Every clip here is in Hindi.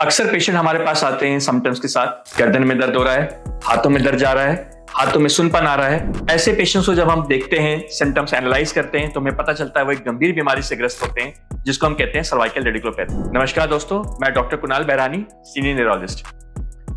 अक्सर पेशेंट हमारे पास आते हैं सिम्टम्स के साथ, गर्दन में दर्द हो रहा है, हाथों में दर्द जा रहा है, हाथों में सुनपन आ रहा है। ऐसे पेशेंट्स को जब हम देखते हैं, सिम्टम्स एनालाइज करते हैं, तो हमें पता चलता है वो एक गंभीर बीमारी से ग्रस्त होते हैं, जिसको हम कहते हैं सर्वाइकल रेडिकुलोपैथी। नमस्कार दोस्तों, मैं डॉक्टर कुणाल बहरानी, सीनियर न्यूरोलॉजिस्ट।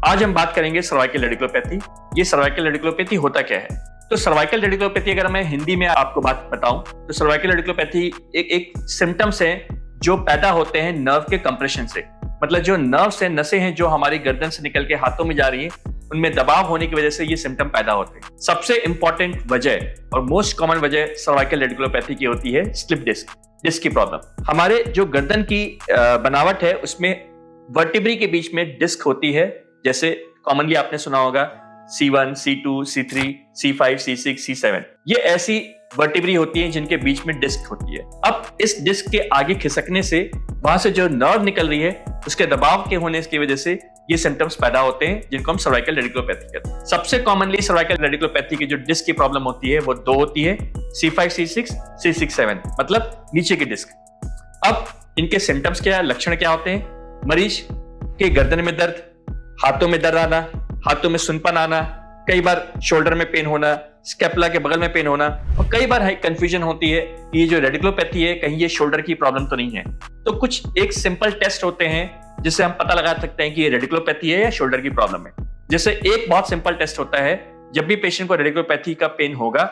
आज हम बात करेंगे सर्वाइकल रेडिकुलोपैथी। ये सर्वाइकल रेडिकुलोपैथी होता क्या है? तो सर्वाइकल रेडिकुलोपैथी, अगर मैं हिंदी में आपको बात बताऊं, तो सर्वाइकल रेडिकुलोपैथी एक सिम्टम्स है जो पैदा होते हैं नर्व के कंप्रेशन से। मतलब जो नर्व्स हैं, नसें हैं जो हमारी गर्दन से निकल के हाथों में जा रही हैं, उनमें दबाव होने की वजह से ये सिम्टम पैदा होते हैं। सबसे इंपॉर्टेंट वजह और मोस्ट कॉमन वजह सर्वाइकल रेडिकुलोपैथी की होती है स्लिप डिस्क की प्रॉब्लम। हमारे जो गर्दन की बनावट है, उसमें वर्टिब्री के बीच में डिस्क होती है। जैसे कॉमनली आपने सुना होगा C1, C2, C3, C5, C6, C7। ये ऐसी वर्टिब्री होती है जिनके बीच में डिस्क होती है। अब इस डिस्क के आगे खिसकने से वहां से जो नर्व निकल रही है, उसके दबाव के होने की वजह से ये सिम्टम्स पैदा होते हैं, जिनको हम सर्वाइकल रेडिकुलोपैथी कहते हैं। सबसे कॉमनली सर्वाइकल रेडिकुलोपैथी की जो डिस्क की प्रॉब्लम होती है, वो दो होती है, C5, C6, C6, C7, मतलब नीचे की डिस्क। अब इनके सिम्टम्स क्या, लक्षण क्या होते हैं? मरीज के गर्दन में दर्द, हाथों में दर्द आना, हाथों में सुनपन आना, कई बार शोल्डर में पेन होना, स्कैपुला के बगल में पेन होना, और कई बार कंफ्यूजन होती है कि ये जो रेडिकुलोपैथी है, कहीं ये शोल्डर की प्रॉब्लम तो नहीं है। तो कुछ एक सिंपल टेस्ट होते हैं जिससे हम पता लगा सकते हैं कि ये रेडिकुलोपैथी है या शोल्डर की प्रॉब्लम है। जैसे एक बहुत सिंपल टेस्ट होता है, जब भी पेशेंट को रेडिकुलोपैथी का पेन होगा,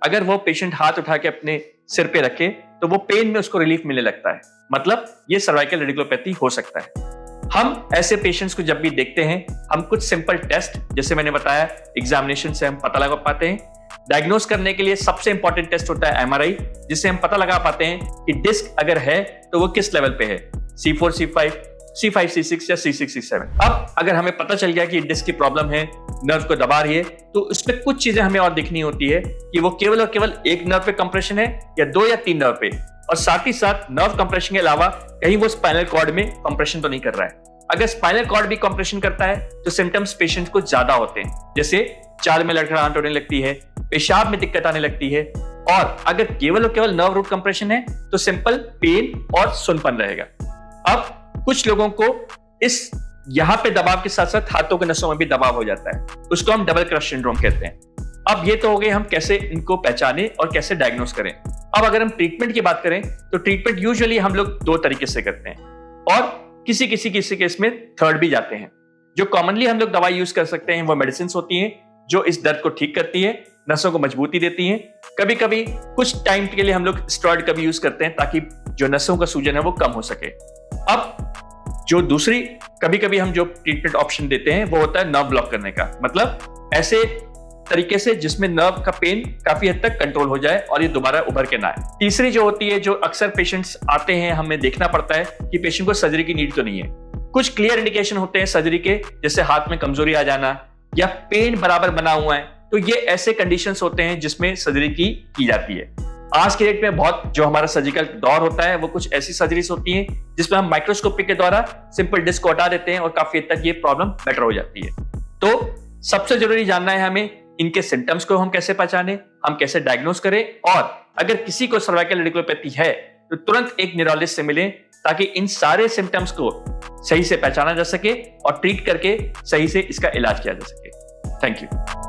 अगर वो पेशेंट हाथ उठा के अपने सिर पे रखे, तो वो पेन में उसको रिलीफ मिलने लगता है, मतलब ये सर्वाइकल रेडिकुलोपैथी हो सकता है। हम ऐसे पेशेंट्स को जब भी देखते हैं, हम कुछ सिंपल टेस्ट, जैसे मैंने बताया, एग्जामिनेशन से हम पता लगा पाते हैं। डायग्नोस करने के लिए सबसे इंपॉर्टेंट टेस्ट होता है MRI, जिससे हम पता लगा पाते हैं कि डिस्क अगर है तो वो किस लेवल पे है, C4, C5, C5, C6 या C6, C7। अब अगर हमें पता चल गया कि डिस्क की प्रॉब्लम है, नर्व को दबा रही है, तो उसमें कुछ चीजें हमें और देखनी होती है कि वो केवल और केवल एक नर्व पे कंप्रेशन है या दो या तीन नर्व पे, और साथ ही साथ नर्व कंप्रेशन के अलावा कहीं वो स्पाइनल कॉर्ड में कंप्रेशन तो नहीं कर रहा है। अगर स्पाइनल कॉर्ड भी कंप्रेशन करता है तो सिम्टम्स पेशेंट को ज्यादा होते हैं, जैसे चाल में लड़खड़ाहट होने लगती है, पेशाब में दिक्कत आने लगती है, और अगर केवल और केवल नर्व रूट कंप्रेशन है तो सिंपल पेन और सुनपन रहेगा। अब कुछ लोगों को इस यहाँ पे दबाव के साथ साथ हाथों के नसों में भी दबाव हो जाता है, उसको हम डबल क्रश सिंड्रोम कहते हैं। अब ये तो हो गए हम कैसे इनको पहचाने और कैसे डायग्नोस करें। अब अगर हम ट्रीटमेंट की बात करें, तो ट्रीटमेंट यूजुअली हम लोग दो तरीके से करते हैं, और किसी केस में थर्ड भी जाते हैं। जो कॉमनली हम लोग दवाई यूज कर सकते हैं, वो मेडिसिन होती हैं जो इस दर्द को ठीक करती है, नसों को मजबूती देती हैं। कभी कभी कुछ टाइम के लिए हम लोग स्टेरॉइड का भी यूज करते हैं, ताकि जो नसों का सूजन है वो कम हो सके। अब जो दूसरी कभी कभी हम जो ट्रीटमेंट ऑप्शन देते हैं, वो होता है नर्व ब्लॉक करने का, मतलब ऐसे तरीके से जिसमें नर्व का पेन काफी हद तक कंट्रोल हो जाए और ये दोबारा उभर के ना आए। तीसरी जो होती है, जो अक्सर पेशेंट्स आते हैं, हमें देखना पड़ता है कि पेशेंट को सर्जरी की नीड तो नहीं है। कुछ क्लियर इंडिकेशन होते हैं सर्जरी के, जैसे हाथ में कमजोरी आ जाना या पेन बराबर बना हुआ है, तो ये ऐसे कंडीशंस होते हैं जिसमें सर्जरी की जाती है। आज के डेट में बहुत जो हमारा सर्जिकल दौर होता है, वो कुछ ऐसी सर्जरीज होती हैं जिसमें हम माइक्रोस्कोपी के द्वारा सिंपल डिस्क को हटा देते हैं और काफी हद तक ये प्रॉब्लम बेटर हो जाती है। तो सबसे जरूरी जानना है हमें इनके सिम्टम्स को हम कैसे पहचाने, हम कैसे डायग्नोस करें, और अगर किसी को सर्वाइकल रेडिकुलोपैथी है तो तुरंत एक न्यूरोलॉजिस्ट से मिलें, ताकि इन सारे सिम्टम्स को सही से पहचाना जा सके और ट्रीट करके सही से इसका इलाज किया जा सके। Thank you.